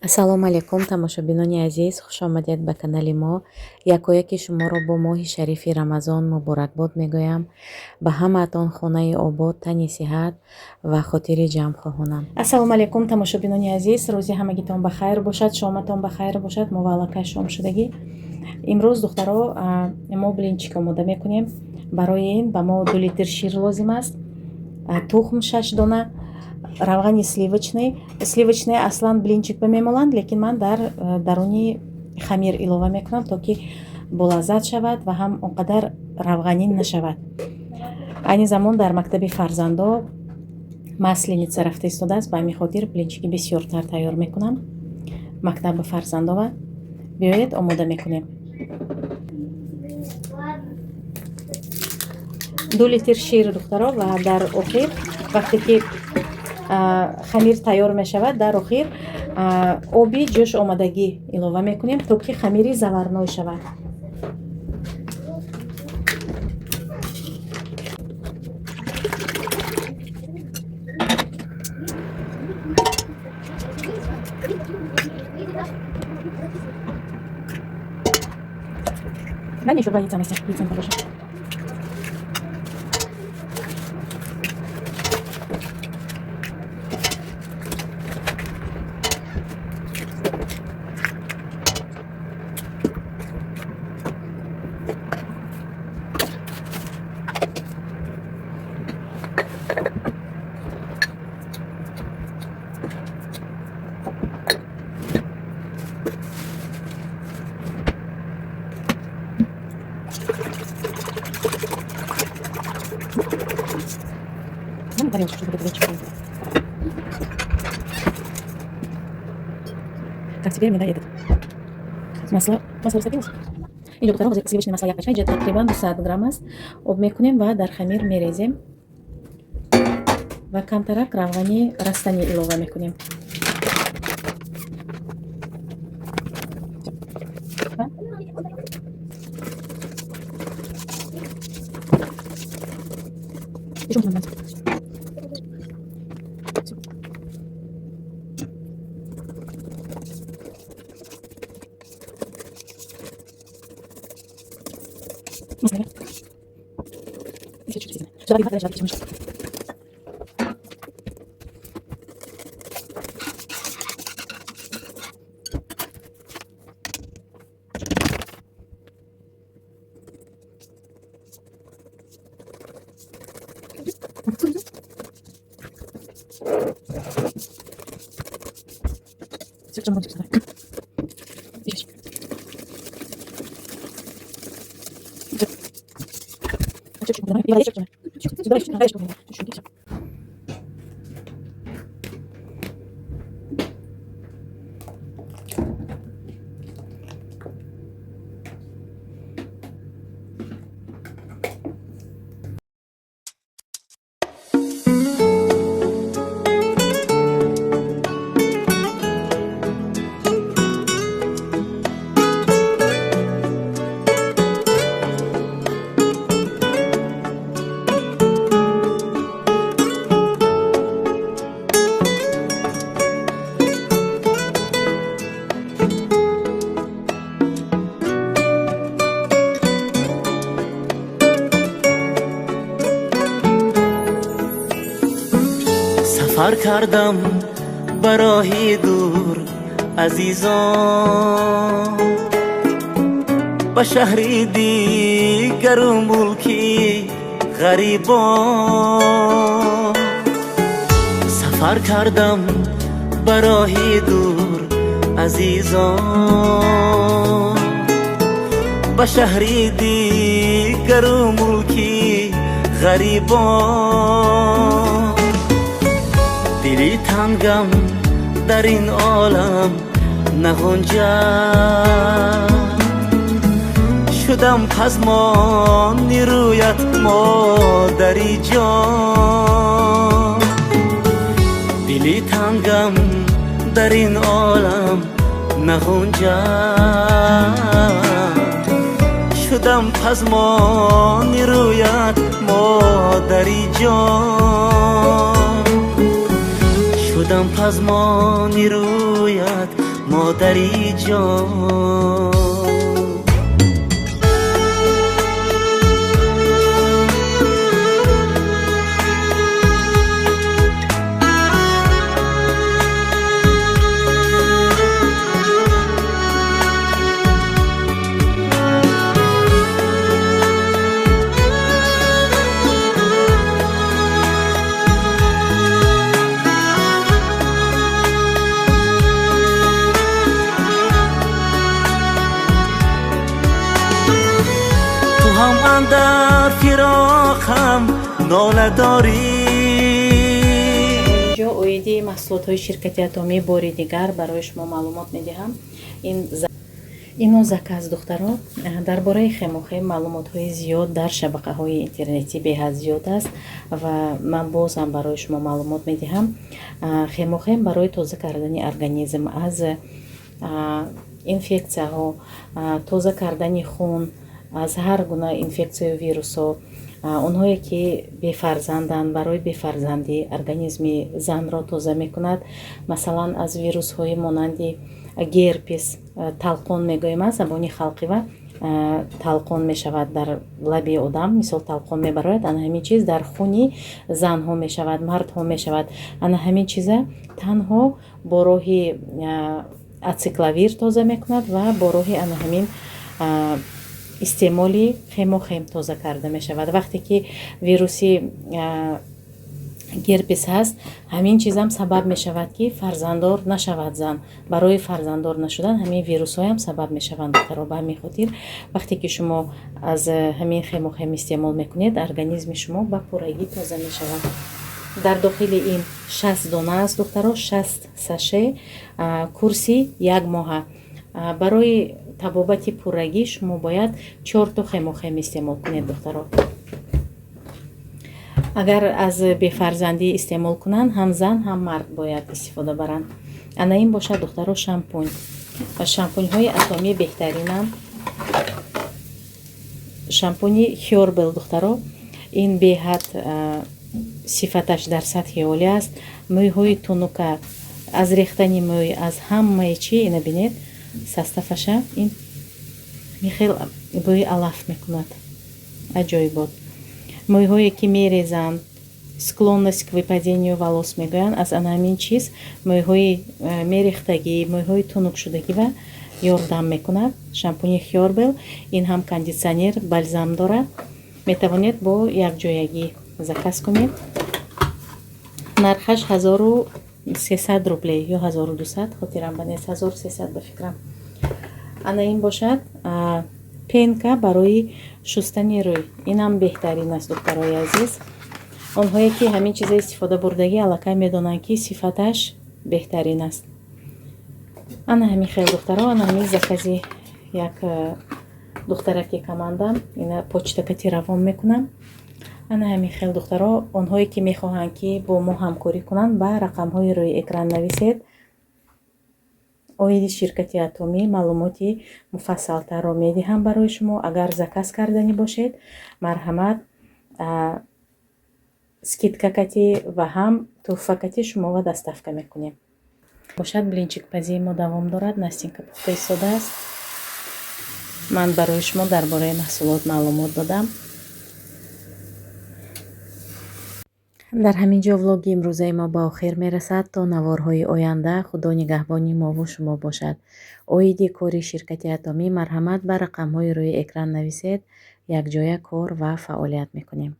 ассалому алайкум тамошобинони азиз, хушомадед ба канали мо. Якояки шуморо бо моҳи шарифи рамазон муборакбод мегӯям. Ба ҳамаатон хонаи обод, тани сиҳат ва хотири ҷамъ хоҳонам. ассалому алайкум тамошобинони азиз, рӯзи ҳамагитон ба хайр бошад, шоматон ба хайр бошад. муваллакай шом шудагӣ. имрӯз духтаро мо блинчик омода мекунем. барои ин ба мо 2 литр шир лозим аст, тухм 6 дона, равғани сливочный аслан блинчик мемоланд, лекин ман дар даруни хамир илова мекунам, то ки болаззат шавад ва ҳам он қадар равғанин нашавад. айни замон дар мактаби фарзандо масленица рафта истодааст, ба ҳамин хотир блинчики бисёртар тайёр мекунам. мактаби фарзандова биёед омода мекунем. 2 литр шир духтаро ва дар охир вақте ки хамир тайёр мешавад, дар охир оби ҷӯш омадагӣ илова мекунем, то ки хамири заварной шавад. Дай еще 2 яйца, Настя, яйцем побольше. Тарелочку, чтобы это вечером. Так, теперь мне дай этот. Масло растопилось? Или духтаро сливочное масло як качай, такрибан 200 грамм аст. Об мекунем ва дар хамир мерезем. Ва камтарак равғани растани илова мекунем. Масло. Чуть-чуть. Сюда добавить. Все, что можно сюда. Чуть-чуть. سفر کردم به راهی دور عزیزان، به شهری دیگر و ملکی غریبان. سفر کردم به راهی دور عزیزان، به شهری دیگر و ملکی غریبان. دلی تنگم در این عالم نگنجد، شدم پزمان رویت مادری جان. دلی تنگم در این عالم نگنجد، شدم پزمان رویت مادری جان. شدم پزمان رویت مادری جان. هم در فراقم ناله داری. اینجا اویدی محصولات های شرکتی اتمی باری دیگر برای شما معلومات میدهم. اینو заказ دخترها درباره خیموخیم معلومات های زیاد در شبکه های اینترنتی به زیاد است و من بازم برای شما معلومات میدهم. خیموخیم برای تازه کردن ارگانیسم از اینفекسیا ها، تازه کردن خون از هر گونه اینفکسیا و ویروس ها، اونهایی که بفرزندن برای بفرزندی ارگانیسم زن را تازه میکند. مثلا از ویروس های مانند گرپس، талқон میگوییم از زبانی خلقی و талқон میشود در لبی آدم، مثال талқон میبراید. انا همین چیز در خونی زن ها میشود، مرد ها میشود. انا همین چیز تنها با راهی ацикловир تازه میکند و با راهی انا همین استعمالی خیموخیم تازه کرده می شود. وقتی که ویروسی گرپس هست، همین چیز هم سبب می شود که فرزنددار نشود زن. برای فرزنددار نشدن همین ویروس های هم سبب می شوند. به همین خاطر وقتی که شما از همین خیموخیم استعمال میکنید، ارگانیسم شما به پورگی تازه می شود. در داخل این 60 دانه است دخترها، 60 ساشه کورسی یک ماه. برای طبابت پورگی شما باید 4 تا خیموخیم استعمال کنید دخترها. اگر از بفرزندی استعمال کنند، هم زن هم مرد باید استفاده برند. انا این باشد دخترها شامپونی و شامپونی های اتمی بهترینم. شامپونی هیوربل دخترها، این به حد صفتش در سطح عالی است. موی های تونوکا از ریختن موی از همه چی اینو بینید саставаша این میخیل بوی علف میکند. عجایبات. مویهایی که میریزند، склонность к выпадению волос میگویند، از آن همین چیز مویهای میریختگی، مویهای تونک شدگی و یاردم میکند. شامپونی هیوربل این هم کاندیسیونر بالزام دارد. میتوانید با یک جایگی заказ کنید. نرخش 1300 روبلی یا 1200 خاطرم بنیست، 1300 به فکرم. انا این باشد پینکا برای شستن روی. این هم بهترین است دخترای عزیز. اونهایی که همین چیز استفاده بردگی علاقه میدونن که صفتش بهترین است. انا همین خیلی دخترها، انا همین زکازی یک دختره که کماندم اینا پوچتا کتی روان میکنم. انا همین خیلی دخترها، اونهایی که میخواهند که با ما همکاری کنند با رقم های روی اکران نویسید. اویدی شرکتی اتمی معلوماتی مفصل تر رو میدهم برای شما. اگر заказ کردنی باشید، مرحمت скидка کتی و هم توفه کتی شما و دستافکه میکنیم. باشد блинчик پزی ما دوام دارد. نستینکا پختای ساده است. من برای شما درباره محصولات معلومات دادم. در همین جا ولاگ امروزه ما با آخر میرسد. تا نوارهای آینده خدا نگهبانی ما و شما باشد. اویدی کاری شرکتی اتمی مرحمت بر رقم های روی اکران نویسید. یک جای کار و فعالیت میکنیم.